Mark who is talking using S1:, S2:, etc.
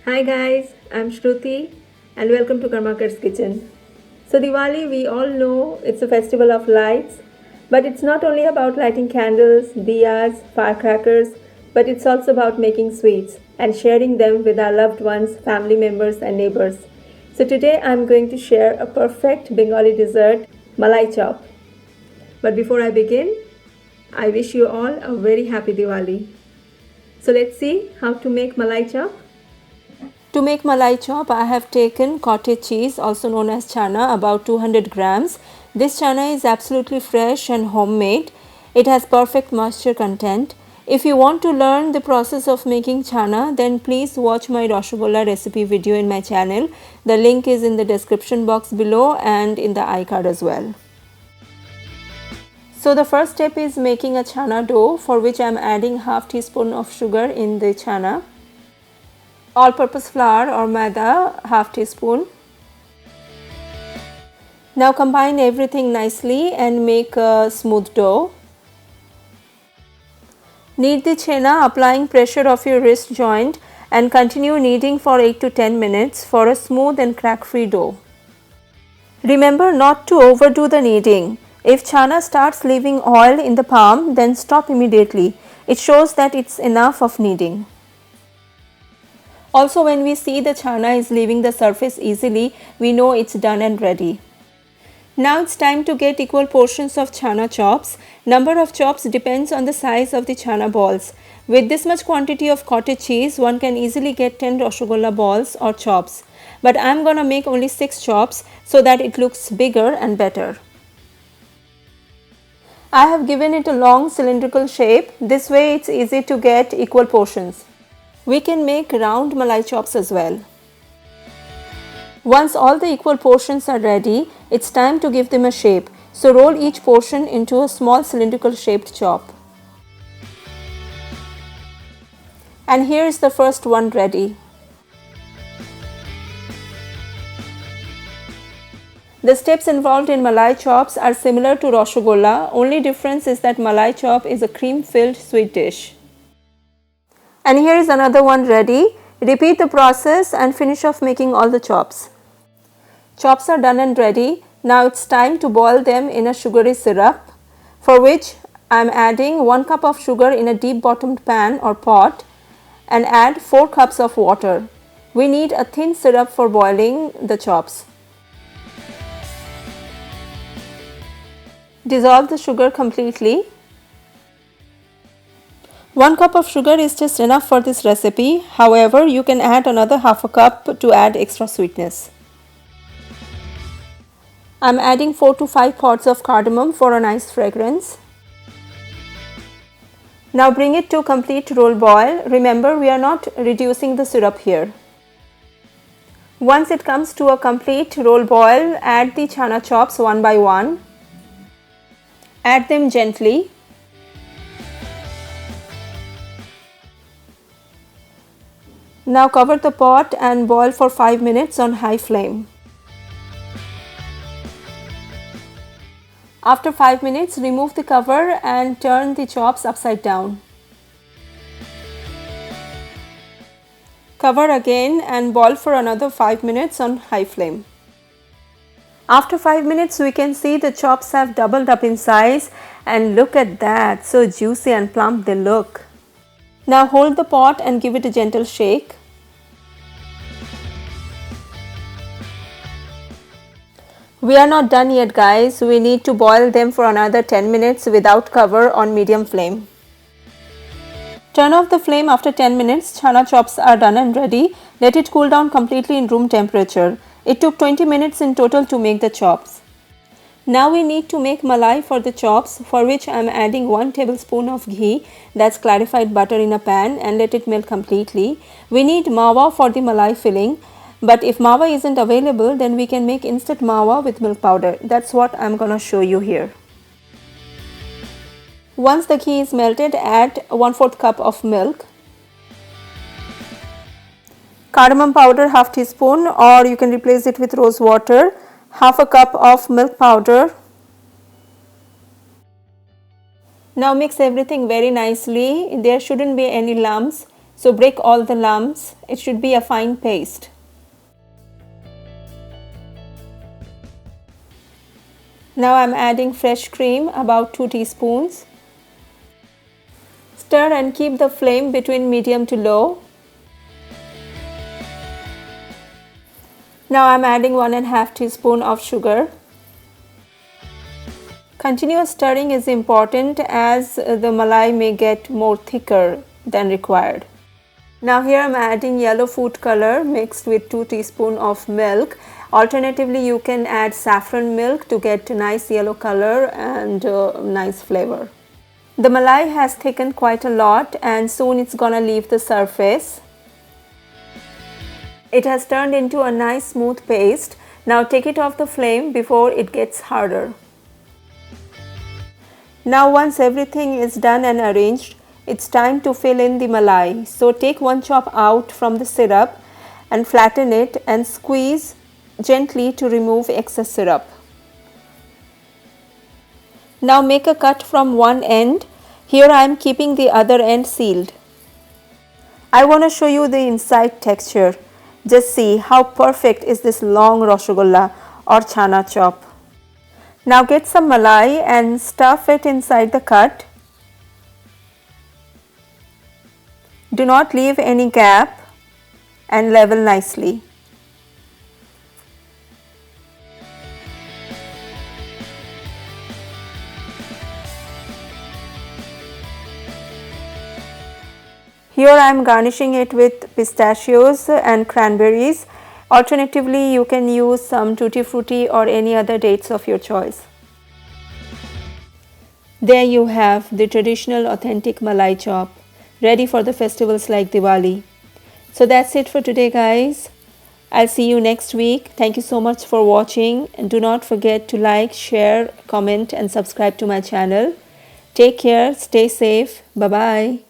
S1: Hi guys, I'm Shruti and welcome to Karmakar's Kitchen. So Diwali, we all know it's a festival of lights, but it's not only about lighting candles, diyas, firecrackers, but it's also about making sweets and sharing them with our loved ones, family members and neighbors. So today I'm going to share a perfect Bengali dessert, Malai Chop. But before I begin, I wish you all a very happy Diwali. So let's see how to make Malai Chop. To make malai chop, I have taken cottage cheese, also known as chana, about 200 grams. This chana is absolutely fresh and homemade. It has perfect moisture content. If you want to learn the process of making chana, then please watch my rasgulla recipe video in my channel. The link is in the description box below and in the iCard as well. So the first step is making a chana dough, for which I am adding half teaspoon of sugar in the chana. All-purpose flour or maida, half teaspoon. Now combine everything nicely and make a smooth dough. Knead the chena applying pressure of your wrist joint and continue kneading for 8 to 10 minutes for a smooth and crack-free dough. Remember not to overdo the kneading. If chana starts leaving oil in the palm, then stop immediately. It shows that it's enough of kneading. Also, when we see the chana is leaving the surface easily, we know it's done and ready. Now it's time to get equal portions of chana chops. Number of chops depends on the size of the chana balls. With this much quantity of cottage cheese, one can easily get 10 rasgulla balls or chops. But I'm gonna make only 6 chops so that it looks bigger and better. I have given it a long cylindrical shape. This way it's easy to get equal portions. We can make round malai chops as well. Once all the equal portions are ready, it's time to give them a shape. So roll each portion into a small cylindrical shaped chop. And here is the first one ready. The steps involved in malai chops are similar to rasgulla, only difference is that malai chop is a cream-filled sweet dish. And here is another one ready. Repeat the process and finish off making all the chops. Chops are done and ready. Now it's time to boil them in a sugary syrup, for which I am adding 1 cup of sugar in a deep bottomed pan or pot and add 4 cups of water. We need a thin syrup for boiling the chops. Dissolve the sugar completely. 1 cup of sugar is just enough for this recipe. However, you can add another half a cup to add extra sweetness. I am adding 4 to 5 pods of cardamom for a nice fragrance. Now bring it to complete roll boil. Remember, we are not reducing the syrup here. Once it comes to a complete roll boil, add the chana chops one by one. Add them gently. Now cover the pot and boil for 5 minutes on high flame. After 5 minutes, remove the cover and turn the chops upside down. Cover again and boil for another 5 minutes on high flame. After 5 minutes, we can see the chops have doubled up in size, and look at that, so juicy and plump they look. Now hold the pot and give it a gentle shake. We are not done yet guys, we need to boil them for another 10 minutes without cover on medium flame. Turn off the flame after 10 minutes, chana chops are done and ready. Let it cool down completely in room temperature. It took 20 minutes in total to make the chops. Now we need to make malai for the chops, for which I am adding 1 tablespoon of ghee, that's clarified butter, in a pan and let it melt completely. We need mawa for the malai filling. But if mawa isn't available, then we can make instant mawa with milk powder. That's what I'm gonna show you here. Once the ghee is melted, add 1/4 cup of milk. Cardamom powder half teaspoon, or you can replace it with rose water. Half a cup of milk powder. Now mix everything very nicely. There shouldn't be any lumps. So break all the lumps. It should be a fine paste. Now I am adding fresh cream, about 2 teaspoons. Stir and keep the flame between medium to low. Now I am adding 1.5 teaspoon of sugar. Continuous stirring is important as the malai may get more thicker than required. Now here I am adding yellow food color mixed with 2 teaspoons of milk. Alternatively, you can add saffron milk to get a nice yellow color and nice flavor. The malai has thickened quite a lot and soon it's gonna leave the surface. It has turned into a nice smooth paste. Now take it off the flame before it gets harder. Now once everything is done and arranged, it's time to fill in the malai. So take one chop out from the syrup and flatten it and squeeze gently to remove excess syrup. Now make a cut from one end. Here I am keeping the other end sealed. I want to show you the inside texture. Just see how perfect is this long rasgulla or chana chop. Now get some malai and stuff it inside the cut. Do not leave any gap and level nicely. Here I am garnishing it with pistachios and cranberries. Alternatively, you can use some tutti frutti or any other dates of your choice. There you have the traditional authentic malai chop, ready for the festivals like Diwali. So that's it for today, guys. I'll see you next week. Thank you so much for watching, and do not forget to like, share, comment and subscribe to my channel. Take care, stay safe. Bye bye.